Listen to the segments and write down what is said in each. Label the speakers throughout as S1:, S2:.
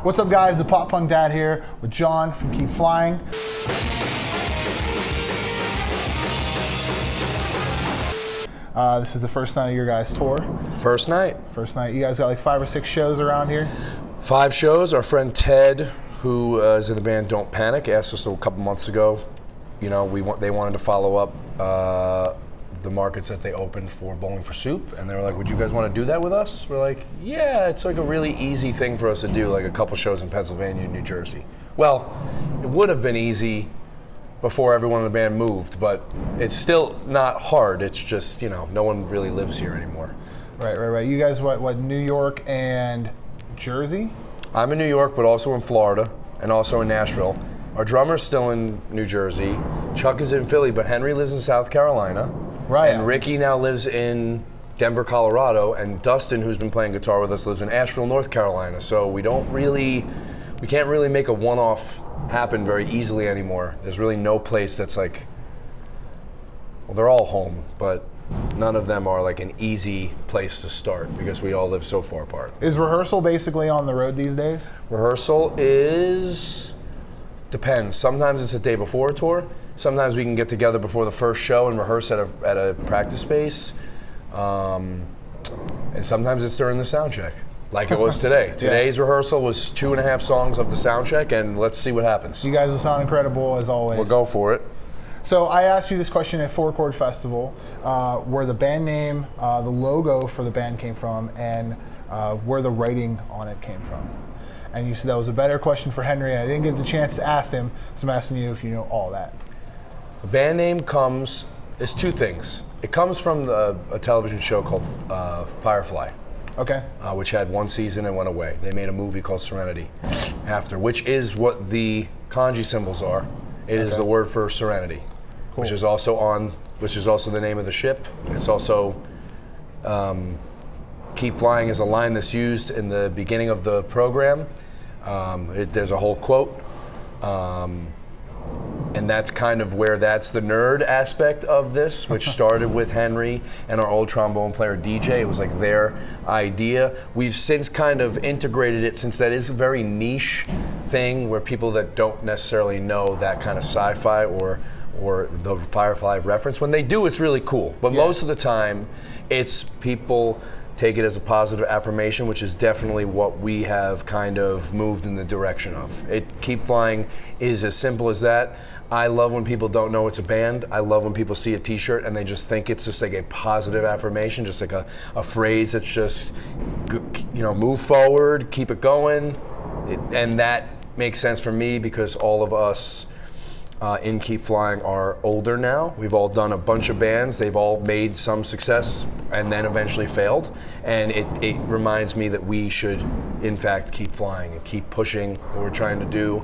S1: What's up, guys? The Pop Punk Dad here with John from Keep Flying. This is the first night of your guys' tour.
S2: First night.
S1: First night. You guys got like 5 or 6 shows around here?
S2: 5 shows. Our friend Ted, who is in the band Don't Panic, asked us a couple months ago. You know, they wanted to follow up the markets that they opened for Bowling for Soup, and they were like, "Would you guys want to do that with us?" We're like, "Yeah, it's like a really easy thing for us to do, like a couple shows in Pennsylvania and New Jersey." Well, it would have been easy before everyone in the band moved, but it's still not hard. It's just, you know, no one really lives here anymore.
S1: Right. You guys, what, New York and Jersey?
S2: I'm in New York, but also in Florida, and also in Nashville. Our drummer's still in New Jersey. Chuck is in Philly, but Henry lives in South Carolina.
S1: Right.
S2: And Ricky now lives in Denver, Colorado, and Dustin, who's been playing guitar with us, lives in Asheville, North Carolina. So we can't really make a one-off happen very easily anymore. There's really no place that's like, well, they're all home, but none of them are like an easy place to start because we all live so far apart.
S1: Is rehearsal basically on the road these days?
S2: Rehearsal depends. Sometimes it's a day before a tour. Sometimes we can get together before the first show and rehearse at a practice space. And sometimes it's during the sound check, like it was today. Today's rehearsal was 2.5 songs of the sound check, and let's see what happens.
S1: You guys will sound incredible as always.
S2: We'll go for it.
S1: So I asked you this question at Four Chord Festival, where the band name, the logo for the band came from, and where the writing on it came from. And you said that was a better question for Henry. I didn't get the chance to ask him, so I'm asking you if you know all that.
S2: The band name is 2 things. It comes from a television show called Firefly.
S1: Okay.
S2: Which had 1 season and went away. They made a movie called Serenity after, which is what the kanji symbols are. It is the word for serenity, cool. which is also the name of the ship. It's also Keep Flying is a line that's used in the beginning of the program. There's a whole quote. And that's kind of where that's the nerd aspect of this, which started with Henry and our old trombone player DJ. It was like their idea. We've since kind of integrated it, since that is a very niche thing where people that don't necessarily know that kind of sci-fi or the Firefly reference, when they do, it's really cool. But most of the time, it's people take it as a positive affirmation, which is definitely what we have kind of moved in the direction of. Keep Flying is as simple as that. I love when people don't know it's a band. I love when people see a t-shirt and they just think it's just like a positive affirmation, just like a phrase that's just, you know, move forward, keep it going. And that makes sense for me because all of us in Keep Flying are older now. We've all done a bunch of bands. They've all made some success and then eventually failed. And it reminds me that we should, in fact, keep flying and keep pushing what we're trying to do.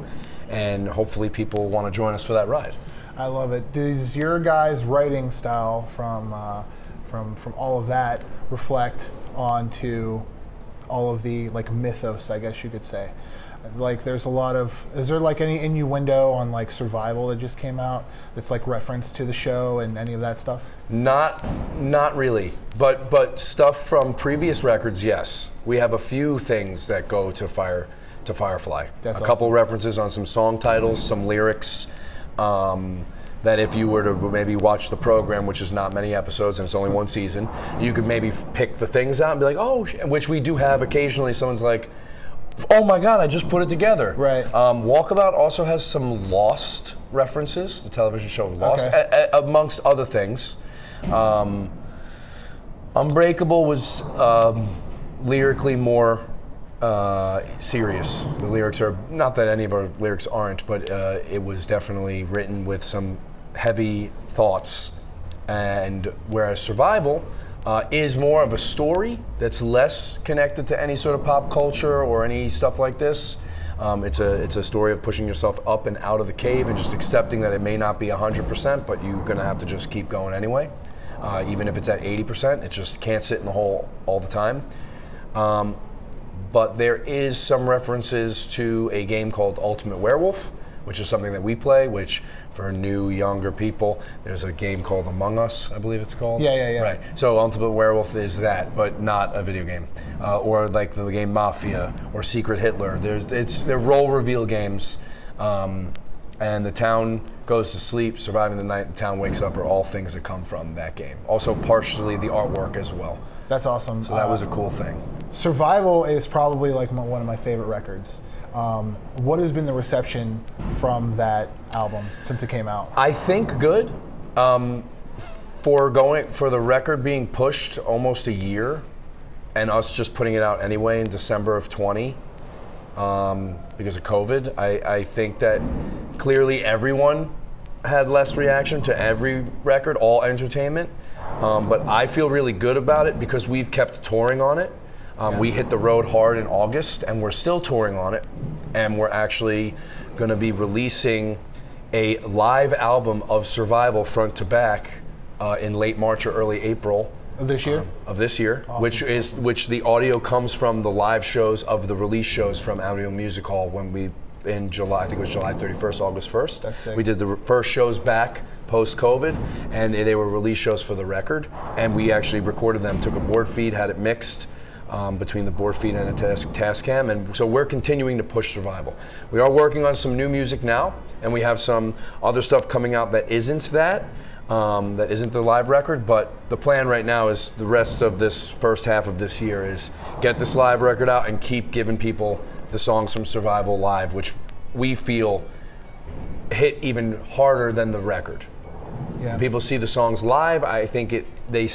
S2: And hopefully people want to join us for that ride.
S1: I love it. Does your guys' writing style from all of that reflect onto all of the like mythos, I guess you could say? Like there's a lot of, is there like any innuendo on like Survival that just came out that's like reference to the show and any of that stuff?
S2: Not really, but stuff from previous records, yes. We have a few things that go to Firefly.
S1: That's
S2: a couple
S1: awesome.
S2: References on some song titles, some lyrics, that if you were to maybe watch the program, which is not many episodes and it's only 1 season, you could maybe pick the things out and be like, oh, which we do have occasionally. Someone's like, oh my God, I just put it together.
S1: Right.
S2: Walkabout also has some Lost references, the television show Lost, amongst other things. Unbreakable was lyrically more serious. The lyrics are, not that any of our lyrics aren't, but it was definitely written with some heavy thoughts. And whereas Survival is more of a story that's less connected to any sort of pop culture or any stuff like this. It's a story of pushing yourself up and out of the cave and just accepting that it may not be 100%, but you're gonna have to just keep going anyway. Even if it's at 80%, it just can't sit in the hole all the time. But there is some references to a game called Ultimate Werewolf, which is something that we play, which for new, younger people, there's a game called Among Us, I believe it's called.
S1: Yeah.
S2: Right. So Ultimate Werewolf is that, but not a video game. Or like the game Mafia or Secret Hitler. They're role reveal games. And the town goes to sleep, surviving the night, the town wakes up, are all things that come from that game. Also partially the artwork as well.
S1: That's awesome.
S2: So that was a cool thing.
S1: Survival is probably like one of my favorite records. What has been the reception from that album since it came out?
S2: I think good. For the record being pushed almost a year, and us just putting it out anyway in December of 20, because of COVID, I think that clearly everyone had less reaction to every record, all entertainment. But I feel really good about it because we've kept touring on it. We hit the road hard in August, and we're still touring on it. And we're actually going to be releasing a live album of Survival front to back in late March or early April.
S1: Of this year?
S2: Of this year,
S1: Awesome.
S2: which the audio comes from the live shows of the release shows from Audio Music Hall in July, I think it was July 31st, August 1st.
S1: That's sick.
S2: We did the first shows back post-COVID, and they were release shows for the record, and we actually recorded them, took a board feed, had it mixed between the board feed and a Tascam, and so we're continuing to push Survival. We are working on some new music now, and we have some other stuff coming out that isn't the live record, but the plan right now is the rest of this first half of this year is get this live record out and keep giving people the songs from Survival live, which we feel hit even harder than the record.
S1: Yeah.
S2: People see the songs live, I think they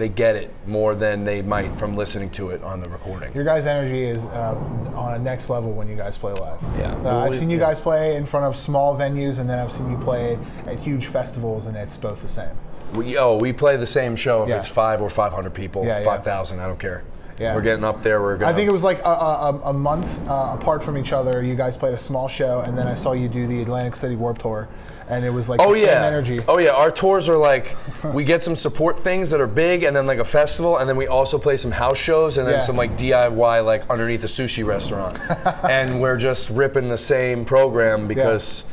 S2: get it more than they might from listening to it on the recording.
S1: Your guys' energy is on a next level when you guys play live.
S2: Yeah.
S1: I've seen you guys play in front of small venues, and then I've seen you play at huge festivals, and it's both the same.
S2: We play the same show if
S1: Yeah.
S2: it's 500 or 500 people,
S1: Yeah,
S2: 5,000, I don't care.
S1: Yeah.
S2: We're getting up there.
S1: I think it was like a month apart from each other. You guys played a small show, and then I saw you do the Atlantic City Warped Tour, and it was like the same energy.
S2: Oh yeah, our tours are like, we get some support things that are big, and then like a festival, and then we also play some house shows, and then some like DIY like underneath a sushi restaurant. And we're just ripping the same program because,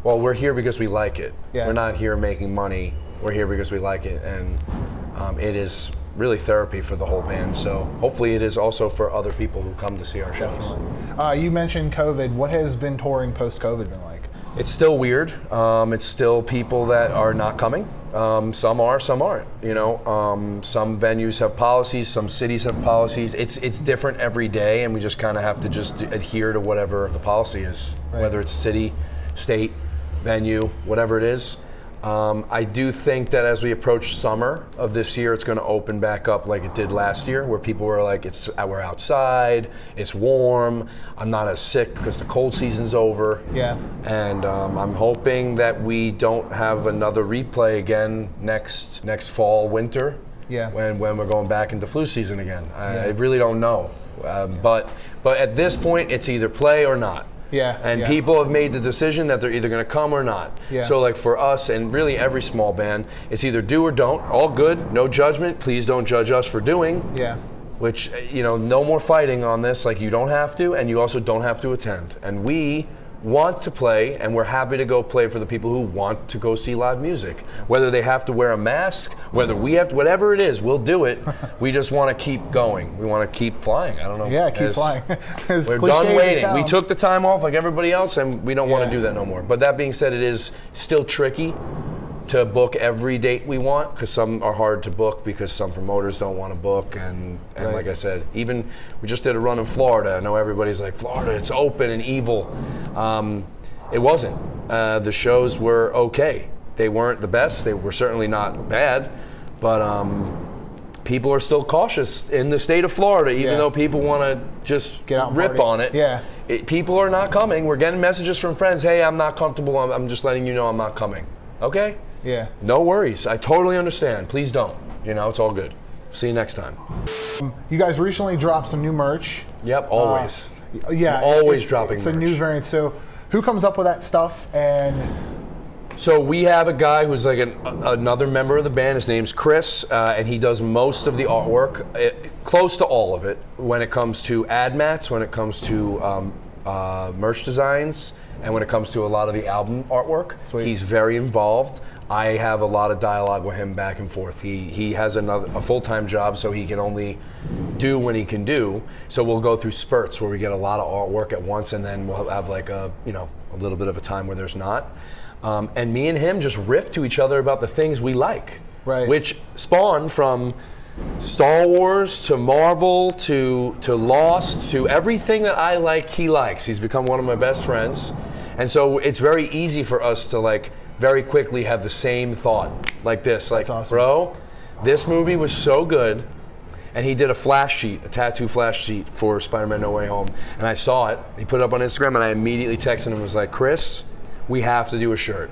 S2: well, we're here because we like it.
S1: Yeah.
S2: We're not here making money. We're here because we like it, and it is really therapy for the whole band. So hopefully it is also for other people who come to see our shows.
S1: Definitely. You mentioned COVID. What has been touring post-COVID been like?
S2: It's still weird. It's still people that are not coming. Some are, some aren't. You know, some venues have policies, some cities have policies. It's different every day, and we just kind of have to just adhere to whatever the policy is, whether it's city, state, venue, whatever it is. I do think that as we approach summer of this year, it's going to open back up like it did last year, where people were like, we're outside, it's warm, I'm not as sick because the cold season's over.
S1: Yeah.
S2: And I'm hoping that we don't have another replay again next fall, winter.
S1: Yeah.
S2: When we're going back into flu season again. I really don't know. But at this point, it's either play or not.
S1: Yeah.
S2: And people have made the decision that they're either going to come or not.
S1: Yeah.
S2: So like for us and really every small band, it's either do or don't. All good, no judgment. Please don't judge us for doing.
S1: Yeah.
S2: Which, no more fighting on this. Like you don't have to, and you also don't have to attend. And we want to play, and we're happy to go play for the people who want to go see live music. Whether they have to wear a mask, whether we have to, whatever it is, we'll do it. We just want to keep going. We want to keep flying. I don't know.
S1: Yeah, keep flying.
S2: We're done waiting. We took the time off like everybody else, and we don't want to do that no more. But that being said, it is still tricky to book every date we want, because some are hard to book because some promoters don't want to book, and like I said, even we just did a run in Florida. I know everybody's like, Florida, it's open and evil. It wasn't. The shows were okay. They weren't the best. They were certainly not bad, but people are still cautious in the state of Florida, even though people want to just
S1: get out and
S2: rip
S1: party.
S2: on it.
S1: Yeah.
S2: People are not coming. We're getting messages from friends, hey, I'm not comfortable. I'm just letting you know I'm not coming. Okay?
S1: Yeah.
S2: No worries. I totally understand. Please don't. It's all good. See you next time.
S1: You guys recently dropped some new merch.
S2: Yep, always.
S1: Yeah.
S2: We're always dropping
S1: It's
S2: merch.
S1: a new variant. So who comes up with that stuff? And
S2: So we have a guy who's like another member of the band. His name's Chris, and he does most of the artwork, close to all of it, when it comes to ad mats, when it comes to merch designs, And when it comes to a lot of the album artwork,
S1: Sweet.
S2: he's very involved. I have a lot of dialogue with him back and forth. He has a full-time job, so he can only do when he can do. So we'll go through spurts where we get a lot of artwork at once, and then we'll have like a little bit of a time where there's not. And me and him just riff to each other about the things we like,
S1: right?
S2: Which spawned from Star Wars to Marvel to Lost to everything that I like, he likes. He's become one of my best friends. And so it's very easy for us to like very quickly have the same thought like this. Like,
S1: awesome.
S2: Bro, this movie was so good. And he did a flash sheet, a tattoo flash sheet for Spider-Man No Way Home. And I saw it. He put it up on Instagram, and I immediately texted him and was like, Chris, we have to do a shirt.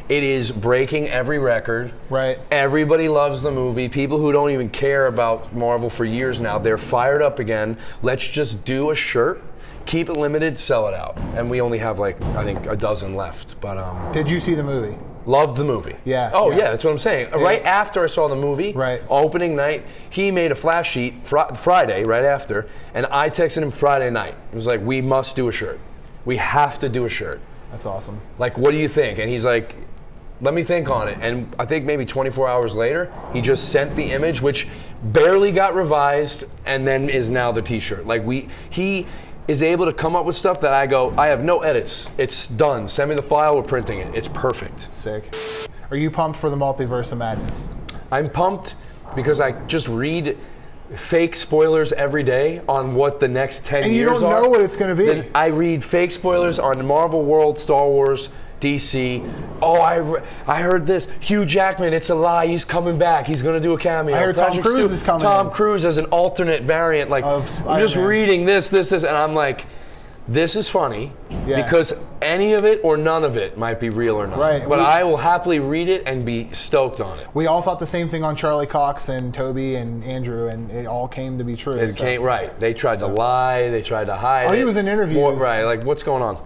S2: It is breaking every record.
S1: Right.
S2: Everybody loves the movie. People who don't even care about Marvel for years now, they're fired up again. Let's just do a shirt. Keep it limited, sell it out. And we only have like, I think, a dozen left. But
S1: Did you see the movie?
S2: Loved the movie.
S1: Yeah.
S2: Oh, yeah, that's what I'm saying. Yeah. Right after I saw the movie,
S1: right.
S2: Opening night, he made a flash sheet Friday, right after, and I texted him Friday night. It was like, we must do a shirt. We have to do a shirt.
S1: That's awesome.
S2: Like, what do you think? And he's like, let me think on it. And I think maybe 24 hours later, he just sent the image, which barely got revised, and then is now the t-shirt. Like, he is able to come up with stuff that I go, I have no edits. It's done. Send me the file, we're printing it. It's perfect.
S1: Sick. Are you pumped for the Multiverse of Madness?
S2: I'm pumped because I just read fake spoilers every day on what the next 10 years are.
S1: And you don't know what it's going to be.
S2: Then I read fake spoilers on Marvel World, Star Wars, DC. Oh, I heard this. Hugh Jackman, it's a lie. He's coming back. He's going to do a cameo.
S1: I heard Tom Cruise is coming
S2: Tom
S1: in.
S2: Cruise as an alternate variant. Like, I'm just reading this, and I'm like, this is funny because any of it or none of it might be real or not.
S1: Right.
S2: But I will happily read it and be stoked on it.
S1: We all thought the same thing on Charlie Cox and Toby and Andrew, and it all came to be true.
S2: It came right. They tried to lie. They tried to hide.
S1: Oh, he was in interviews.
S2: Right. Like, what's going on?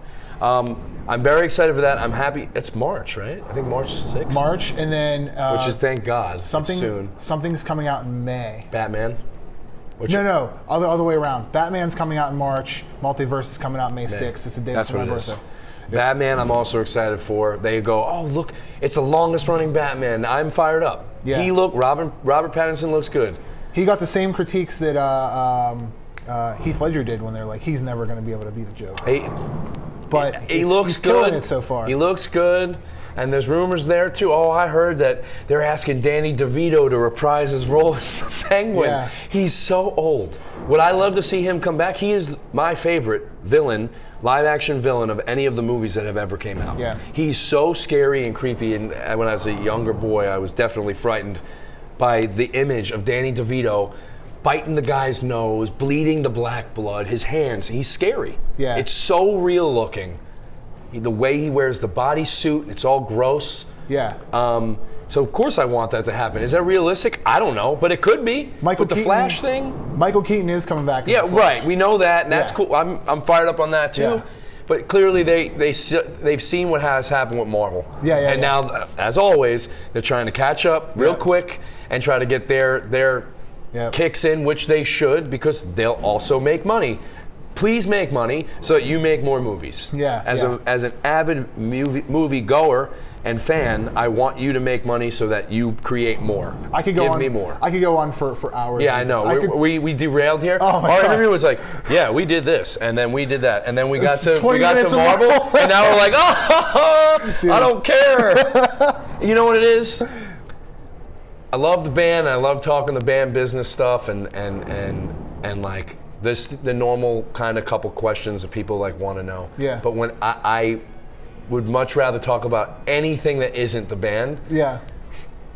S2: I'm very excited for that. I'm happy. It's March, right? I think March 6th.
S1: March, and then
S2: which is, thank God, soon.
S1: Something's coming out in May.
S2: Batman.
S1: No, other way around. Batman's coming out in March. Multiverse is coming out May 6th. It's a day before my birthday. Yep.
S2: Batman, I'm also excited for. They go, oh look, it's the longest running Batman. I'm fired up.
S1: Yeah.
S2: Robert Pattinson looks good.
S1: He got the same critiques that Heath Ledger did when they're like, he's never going to be able to be the Joker. But
S2: he looks
S1: he's
S2: good.
S1: Killing it so far.
S2: He looks good. And there's rumors there too. Oh, I heard that they're asking Danny DeVito to reprise his role as the Penguin.
S1: Yeah.
S2: He's so old. Would I love to see him come back? He is my favorite villain, live-action villain of any of the movies that have ever came out.
S1: Yeah. He's
S2: so scary and creepy. And when I was a younger boy, I was definitely frightened by the image of Danny DeVito biting the guy's nose, bleeding the black blood, his hands. He's scary.
S1: Yeah.
S2: It's so real looking. The way he wears the bodysuit, it's all gross.
S1: Yeah.
S2: So of course I want that to happen. Is that realistic? I don't know, but it could be. With the Flash thing.
S1: Michael Keaton is coming back.
S2: Yeah, right. We know that, and that's cool. I'm fired up on that too.
S1: Yeah.
S2: But clearly they've seen what has happened with Marvel. And now, as always, they're trying to catch up real quick and try to get their kicks in, which they should, because they'll also make money. Please make money so that you make more movies. As an avid movie goer and fan, I want you to make money so that you create more. Give me more.
S1: I could go on for hours.
S2: Yeah, I know. We derailed here.
S1: Oh my
S2: Our
S1: God.
S2: interview was like, yeah, we did this, and then we did that, and then we got to
S1: minutes of
S2: Marvel,
S1: Marvel.
S2: and now we're like, oh, I don't care. You know what it is? I love the band, and I love talking the band business stuff, and like the normal kind of couple questions that people like want to know.
S1: Yeah.
S2: But when I would much rather talk about anything that isn't the band.
S1: Yeah.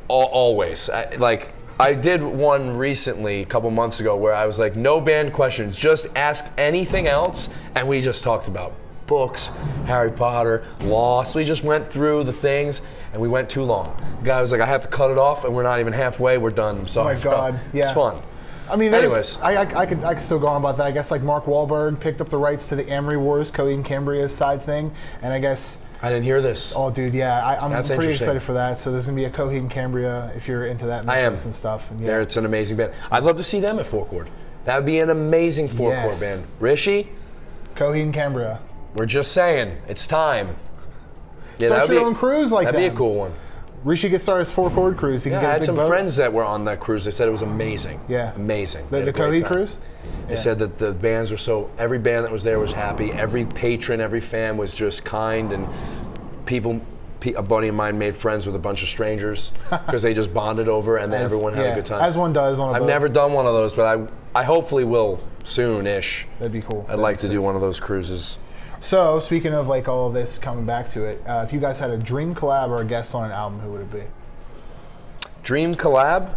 S2: Always. I did one recently, a couple months ago, where I was like, no band questions, just ask anything else, and we just talked about books, Harry Potter, Lost. We just went through the things, and we went too long. The guy was like, I have to cut it off, and we're not even halfway. We're done. I'm sorry.
S1: Oh my God. Yeah.
S2: It's fun.
S1: I mean,
S2: anyways,
S1: I could still go on about that. I guess like Mark Wahlberg picked up the rights to the Amory Wars, Coheed and Cambria's side thing, and I guess.
S2: I didn't hear this.
S1: Oh, dude, yeah, I'm
S2: That's
S1: pretty excited for that. So there's gonna be a Coheed and Cambria if you're into that mix and stuff. And
S2: It's an amazing band. I'd love to see them at four chord. That would be an amazing four chord band. Rishi,
S1: Coheed and Cambria.
S2: We're just saying, it's time. Yeah,
S1: Start your own cruise like that.
S2: That'd be a cool one.
S1: Rishi gets started his 4-chord cruise. He can
S2: Yeah,
S1: get
S2: I
S1: a
S2: had
S1: big
S2: some
S1: boat.
S2: friends that were on that cruise. They said it was amazing.
S1: Yeah.
S2: Amazing.
S1: The Coheed cruise?
S2: They said that the bands were every band that was there was happy. Every patron, every fan was just kind, and a buddy of mine made friends with a bunch of strangers because they just bonded over, and then everyone had a good time.
S1: As one does on a boat.
S2: I've never done one of those, but I hopefully will soon-ish.
S1: That'd be cool.
S2: I'd like to do one of those cruises.
S1: So, speaking of like all of this, coming back to it, if you guys had a dream collab or a guest on an album, who would it be?
S2: Dream collab?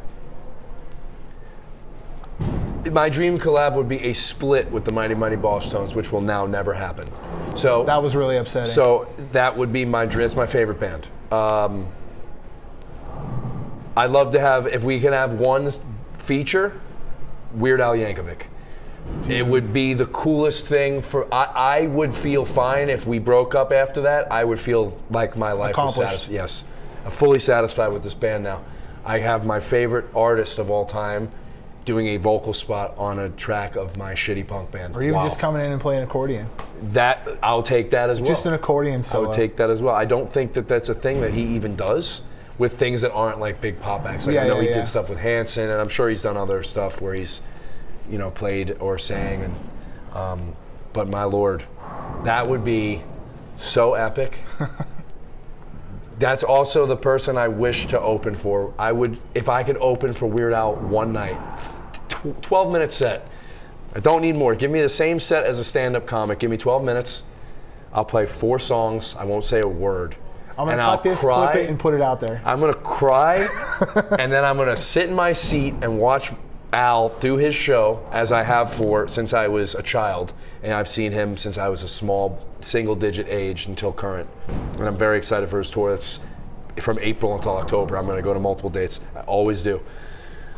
S2: My dream collab would be a split with the Mighty Mighty Ballstones, which will now never happen. So
S1: that was really upsetting.
S2: So that would be my dream. It's my favorite band. I'd love to have, if we can have one feature, Weird Al Yankovic. It would be the coolest thing I would feel fine if we broke up after that. I would feel like my life was satisfied. Yes. I'm fully satisfied with this band now. I have my favorite artist of all time doing a vocal spot on a track of my shitty punk band.
S1: Or even just coming in and playing accordion.
S2: I'll take that as well.
S1: Just an accordion solo.
S2: I would take that as well. I don't think that that's a thing that he even does with things that aren't like big pop acts. Like I know he did stuff with Hanson, and I'm sure he's done other stuff where he's, played or sang. And but my lord, that would be so epic. That's also the person I wish to open for. I would, if I could open for Weird Al one night, 12-minute set. I don't need more. Give me the same set as a stand-up comic. Give me 12 minutes. I'll play 4 songs. I won't say a word.
S1: I'm going to cut this, clip it, and put it out there.
S2: I'm going to cry, and then I'm going to sit in my seat and watch Al do his show, as I have since I was a child. And I've seen him since I was a small, single-digit age until current. And I'm very excited for his tour. That's from April until October. I'm going to go to multiple dates. I always do.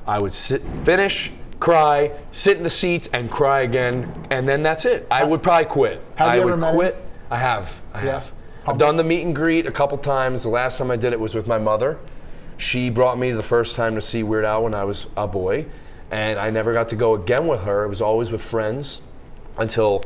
S2: I would finish, cry, sit in the seats, and cry again, and then that's it. I would probably quit.
S1: Have you ever met him?
S2: I have. I've done the meet and greet a couple times. The last time I did it was with my mother. She brought me the first time to see Weird Al when I was a boy, and I never got to go again with her. It was always with friends until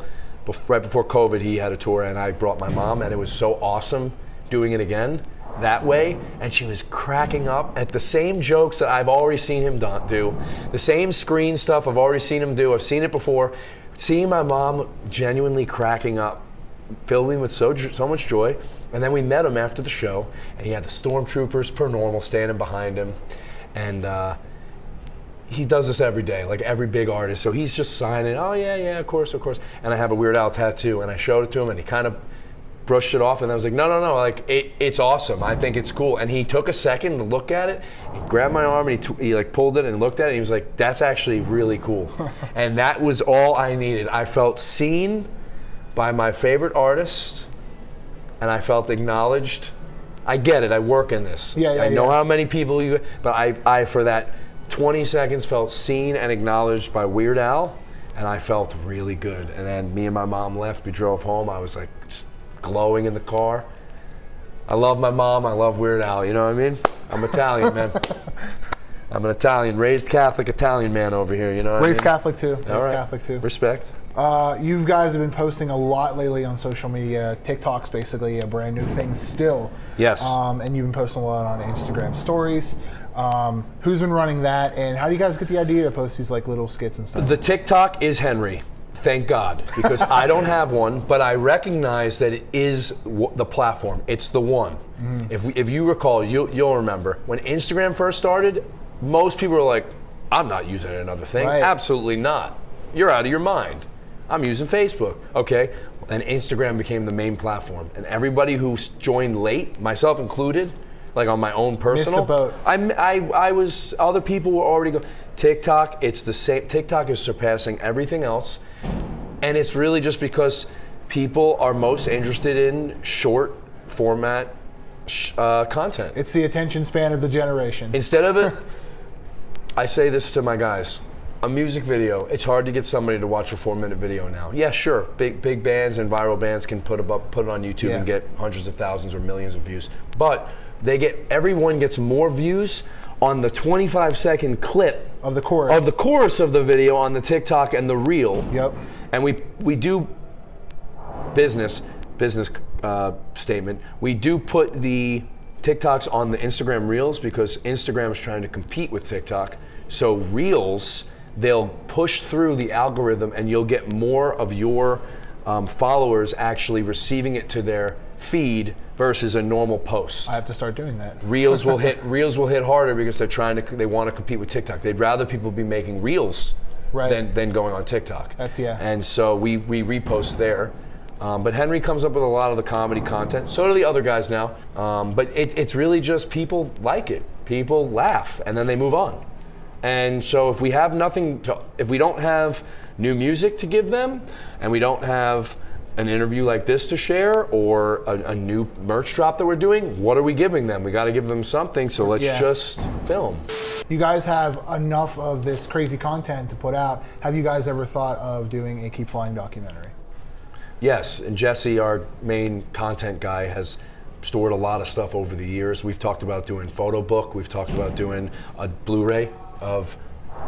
S2: right before COVID. He had a tour, and I brought my mom, and it was so awesome doing it again that way. And she was cracking up at the same jokes that I've already seen him do, the same screen stuff I've already seen him do. I've seen it before. Seeing my mom genuinely cracking up filled me with so much joy. And then we met him after the show, and he had the stormtroopers per normal standing behind him, and he does this every day, like every big artist. So he's just signing, oh yeah, of course. And I have a Weird Al tattoo, and I showed it to him, and he kind of brushed it off, and I was like, no, like it's awesome. I think it's cool. And he took a second to look at it. He grabbed my arm, and he like pulled it and looked at it. And he was like, that's actually really cool. And that was all I needed. I felt seen by my favorite artist, and I felt acknowledged. I get it. I work in this. I know how many people but I for that 20 seconds felt seen and acknowledged by Weird Al, and I felt really good. And then me and my mom left. We drove home. I was like glowing in the car. I love my mom. I love Weird Al. You know what I mean? I'm Italian, man. I'm an Italian, raised Catholic Italian man over here. You know what I mean?
S1: Catholic too. Raised Catholic too.
S2: Respect.
S1: You guys have been posting a lot lately on social media. TikTok's basically a brand new thing still.
S2: Yes.
S1: And you've been posting a lot on Instagram stories. Who's been running that, and how do you guys get the idea to post these like little skits and stuff?
S2: The TikTok is Henry. Thank God, because I don't have one, but I recognize that it is the platform. It's the one. If you recall, you'll remember when Instagram first started, most people were like, "I'm not using another thing."
S1: Right.
S2: Absolutely not. You're out of your mind. I'm using Facebook. Okay. Then Instagram became the main platform, and everybody who joined late, myself included, like on my own personal.
S1: Missed the boat.
S2: I was. Other people were already going. TikTok. It's the same. TikTok is surpassing everything else, and it's really just because people are most interested in short format content.
S1: It's the attention span of the generation.
S2: Instead of it, I say this to my guys. A music video, it's hard to get somebody to watch a 4-minute video now. Yeah, sure, big bands and viral bands can put it on YouTube and get hundreds of thousands or millions of views. But everyone gets more views on the 25-second clip
S1: of the chorus
S2: of the video on the TikTok and the reel.
S1: Yep.
S2: And we do business statement. We do put the TikToks on the Instagram Reels because Instagram is trying to compete with TikTok. So Reels, they'll push through the algorithm and you'll get more of your followers actually receiving it to their feed versus a normal post.
S1: I have to start doing that.
S2: Reels will hit harder because they want to compete with TikTok. They'd rather people be making Reels than going on TikTok. And so we repost there. But Henry comes up with a lot of the comedy content. So do the other guys now. But it's really just people like it. People laugh and then they move on. And so if we don't have new music to give them, and we don't have an interview like this to share, or a new merch drop that we're doing, what are we giving them? We got to give them something, so let's just film.
S1: You guys have enough of this crazy content to put out. Have you guys ever thought of doing a Keep Flying documentary?
S2: Yes, and Jesse, our main content guy, has stored a lot of stuff over the years. We've talked about doing photo book. We've talked about doing a Blu-ray of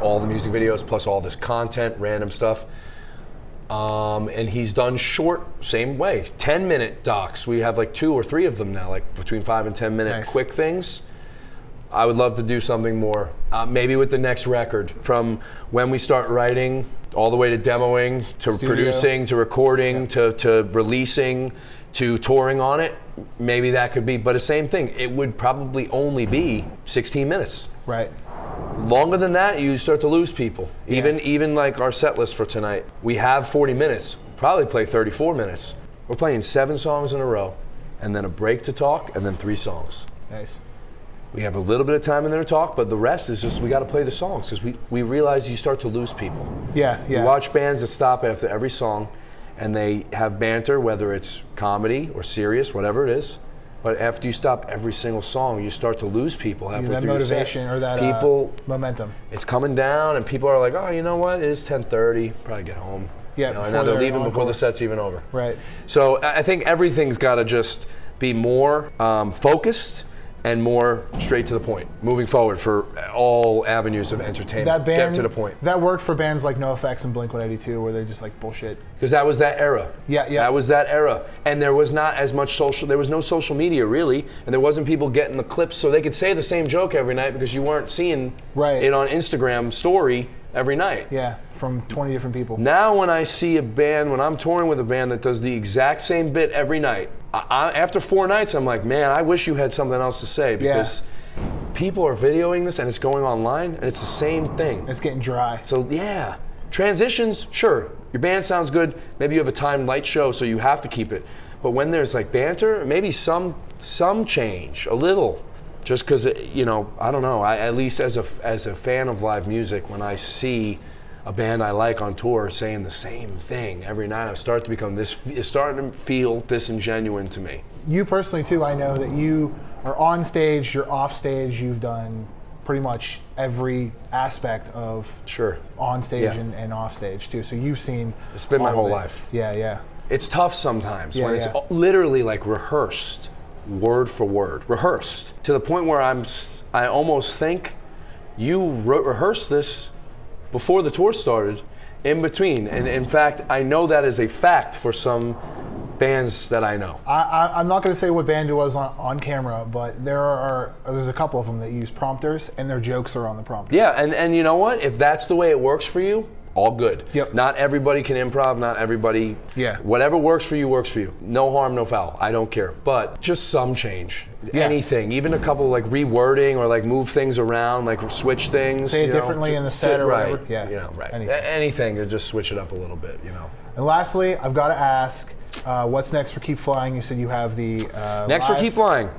S2: all the music videos plus all this content, random stuff. And he's done short, same way, 10-minute docs. We have like 2 or 3 of them now, like between 5 and 10-minute quick things. I would love to do something more, maybe with the next record. From when we start writing, all the way to demoing, to producing, to recording, to releasing, to touring on it. Maybe that could be, but the same thing. It would probably only be 16 minutes.
S1: Right.
S2: Longer than that, you start to lose people. Even like our set list for tonight, we have 40 minutes. Probably play 34 minutes. We're playing 7 songs in a row, and then a break to talk, and then 3 songs.
S1: Nice.
S2: We have a little bit of time in there to talk, but the rest is just we got to play the songs because we realize you start to lose people.
S1: Yeah.
S2: You watch bands that stop after every song, and they have banter, whether it's comedy or serious, whatever it is. But after you stop every single song, you start to lose people halfway through
S1: motivation
S2: your set.
S1: or that momentum.
S2: It's coming down, and people are like, "Oh, you know what? It is 10:30. Probably get home."
S1: Yeah,
S2: and now they're leaving before the set's even over.
S1: Right.
S2: So I think everything's got to just be more focused and more straight to the point, moving forward for all avenues of entertainment.
S1: That band,
S2: get to the point.
S1: That worked for bands like NoFX and Blink-182, where they're just like bullshit.
S2: Because that was that era.
S1: Yeah.
S2: That was that era. And there was not as much there was no social media really, and there wasn't people getting the clips so they could say the same joke every night because you weren't seeing it on Instagram story every night.
S1: Yeah, from 20 different people.
S2: Now when I see a band, when I'm touring with a band that does the exact same bit every night, after 4 nights, I'm like, man, I wish you had something else to say because people are videoing this and it's going online and it's the same thing.
S1: It's getting dry.
S2: So yeah, transitions, sure. Your band sounds good. Maybe you have a timed light show, so you have to keep it. But when there's like banter, maybe some change, a little. Just because, I don't know. At least as a fan of live music, when I see a band I like on tour saying the same thing every night, I start to become it's starting to feel disingenuous to me. You
S1: personally too, I know that you are on stage, you're off stage, you've done pretty much every aspect of on stage and off stage too. So you've seen. It's been my whole life. Yeah. It's tough sometimes when it's literally like rehearsed, word for word, rehearsed to the point where I almost think you rehearsed this before the tour started, in between. And in fact, I know that is a fact for some bands that I know. I'm not going to say what band it was on camera, but there's a couple of them that use prompters, and their jokes are on the prompter. Yeah, and you know what? If that's the way it works for you, all good. Yep. Not everybody can improv, not everybody. Yeah. Whatever works for you, works for you. No harm, no foul. I don't care. But just some change. Yeah. Anything. Even a couple like rewording or like move things around, like switch things. Say it differently in the set or whatever. Right. Yeah. Right. Anything to just switch it up a little bit, And lastly, I've got to ask, what's next for Keep Flying? You said you have the next live. For Keep Flying,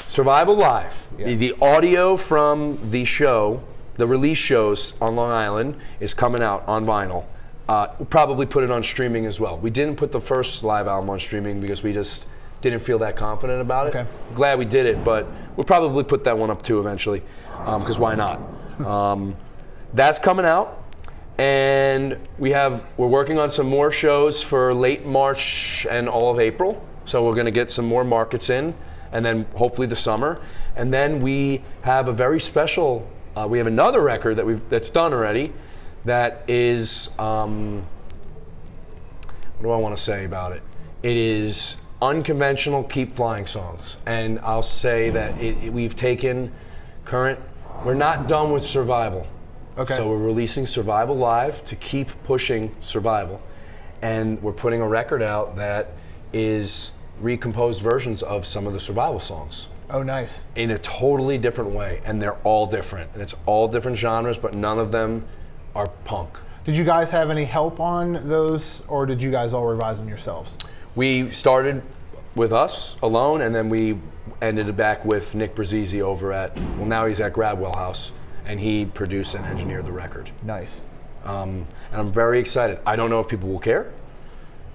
S1: Survival Live. Yeah. The audio from the show, the release shows on Long Island, is coming out on vinyl. We'll probably put it on streaming as well. We didn't put the first live album on streaming because we just didn't feel that confident about it. Okay. Glad we did it, but we'll probably put that one up too eventually, because why not? That's coming out, and we're working on some more shows for late March and all of April. So we're going to get some more markets in, and then hopefully the summer, and then we have a very special. We have another record that's done already. That is, what do I want to say about it?
S2: It is unconventional, keep flying songs. And I'll say that we've taken we're not done with Survival.
S1: Okay.
S2: So we're releasing Survival Live to keep pushing Survival. And we're putting a record out that is recomposed versions of some of the Survival songs.
S1: Oh, nice.
S2: In a totally different way. And they're all different. And it's all different genres, but none of them are punk.
S1: Did you guys have any help on those, or did you guys all revise them yourselves?
S2: We started with us alone, and then we ended it back with Nick Brazzi over at, well, now he's at Gradwell House, and he produced and engineered the record.
S1: Nice.
S2: And I'm very excited. I don't know if people will care.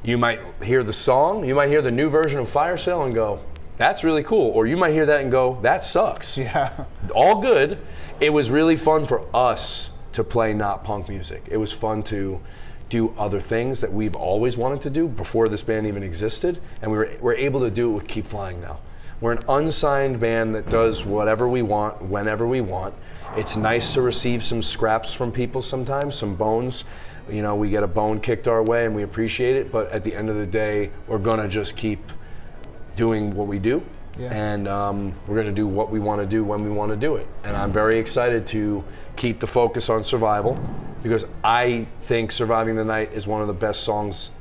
S2: You might hear the song, you might hear the new version of Fire Sale and go, that's really cool. Or you might hear that and go, that sucks.
S1: Yeah.
S2: All good. It was really fun for us to play not punk music. It was fun to do other things that we've always wanted to do before this band even existed, and we're able to do it with Keep Flying now. We're an unsigned band that does whatever we want, whenever we want. It's nice to receive some scraps from people sometimes, some bones. You know, we get a bone kicked our way and we appreciate it, but at the end of the day, we're gonna just keep doing what we do. Yeah. And we're going to do what we want to do when we want to do it. And I'm very excited to keep the focus on Survival, because I think Surviving the Night is one of the best songs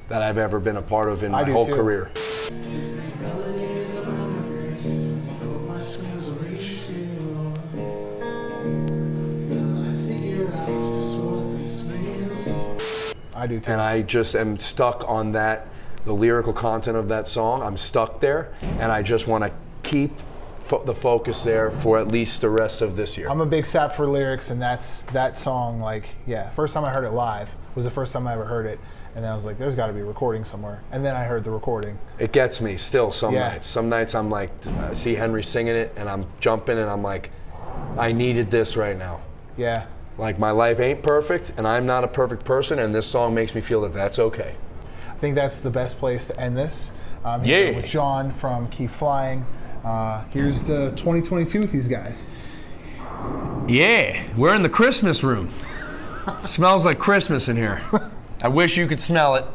S2: that I've ever been a part of in my whole career.
S1: I do too.
S2: And I just am stuck on that. The lyrical content of that song, I'm stuck there, and I just want to keep the focus there for at least the rest of this year.
S1: I'm a big sap for lyrics, and that song, like, yeah, first time I heard it live was the first time I ever heard it, and then I was like, there's got to be a recording somewhere, and then I heard the recording.
S2: It gets me still some nights. Some nights I'm like, I see Henry singing it, and I'm jumping, and I'm like, I needed this right now.
S1: Yeah.
S2: Like, my life ain't perfect, and I'm not a perfect person, and this song makes me feel that that's okay.
S1: I think that's the best place to end this. Here with John from Keep Flying. Here's the 2022 with these guys.
S2: Yeah, we're in the Christmas room. Smells like Christmas in here. I wish you could smell it.